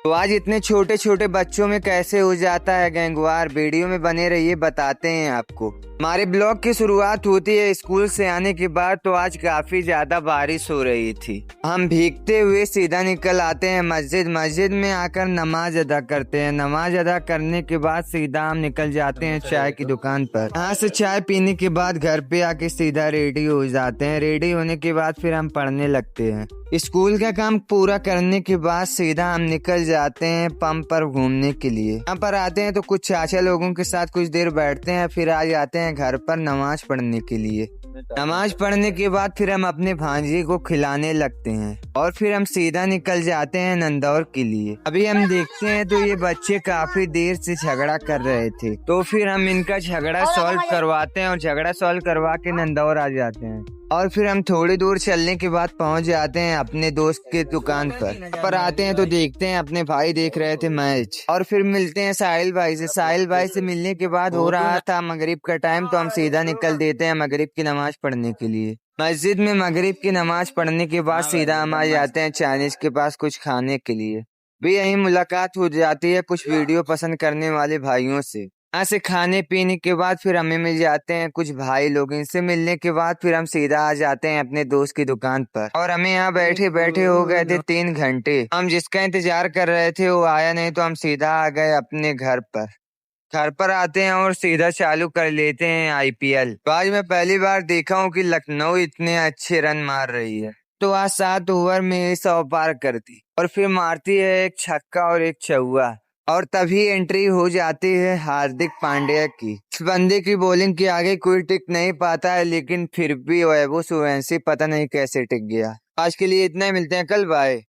तो आज इतने छोटे छोटे बच्चों में कैसे हो जाता है गैंगवार, वीडियो में बने रहिए, बताते हैं आपको। हमारे ब्लॉग की शुरुआत होती है स्कूल से आने के बाद। तो आज काफी ज्यादा बारिश हो रही थी। हम भीगते हुए सीधा निकल आते हैं मस्जिद में आकर नमाज अदा करते हैं। नमाज अदा करने के बाद सीधा हम निकल जाते हैं चाय की दुकान पर। यहाँ से चाय पीने के बाद घर पे आके सीधा रेडी हो जाते हैं। रेडी होने के बाद फिर हम पढ़ने लगते हैं। स्कूल का काम पूरा करने के बाद सीधा हम निकल जाते हैं पंप पर घूमने के लिए। यहाँ पर आते हैं तो कुछ चाचा लोगों के साथ कुछ देर बैठते हैं, फिर आ जाते हैं घर पर नमाज पढ़ने के लिए। नमाज पढ़ने के बाद फिर हम अपने भांजे को खिलाने लगते हैं और फिर हम सीधा निकल जाते हैं नंदौर के लिए। अभी हम देखते हैं तो ये बच्चे काफी देर से झगड़ा कर रहे थे, तो फिर हम इनका झगड़ा सॉल्व करवाते हैं और झगड़ा सॉल्व करवा के नंदौर आ जाते हैं। और फिर हम थोड़ी दूर चलने के बाद पहुंच जाते हैं अपने दोस्त के दुकान पर आते हैं तो देखते हैं अपने भाई देख रहे थे मैच। और फिर मिलते हैं साहिल भाई से। साहिल भाई से मिलने के बाद हो रहा था मगरिब का टाइम, तो हम सीधा निकल देते हैं मगरिब की नमाज पढ़ने के लिए। मस्जिद में मगरिब की नमाज पढ़ने के बाद सीधा हम आ जाते हैं चाइनीज के पास कुछ खाने के लिए। भी यही मुलाकात हो जाती है कुछ वीडियो पसंद करने वाले भाइयों से। यहाँ से खाने पीने के बाद फिर हमें मिल जाते हैं कुछ भाई लोग। इनसे मिलने के बाद फिर हम सीधा आ जाते हैं अपने दोस्त की दुकान पर। और हमें यहाँ बैठे बैठे हो गए थे 3 घंटे। हम जिसका इंतजार कर रहे थे वो आया नहीं, तो हम सीधा आ गए अपने घर पर। घर पर आते हैं और सीधा चालू कर लेते हैं आईपीएल। तो आज मैं पहली बार देखा हूँ कि लखनऊ इतने अच्छे रन मार रही है। तो आज 7 ओवर में 100 पार करती और फिर मारती है एक छक्का और एक चौका। और तभी एंट्री हो जाती है हार्दिक पांड्या की। इस बंदे की बॉलिंग के आगे कोई टिक नहीं पाता है, लेकिन फिर भी वैभव सूर्यवंशी पता नहीं कैसे टिक गया। आज के लिए इतना ही, मिलते हैं कल, बाय।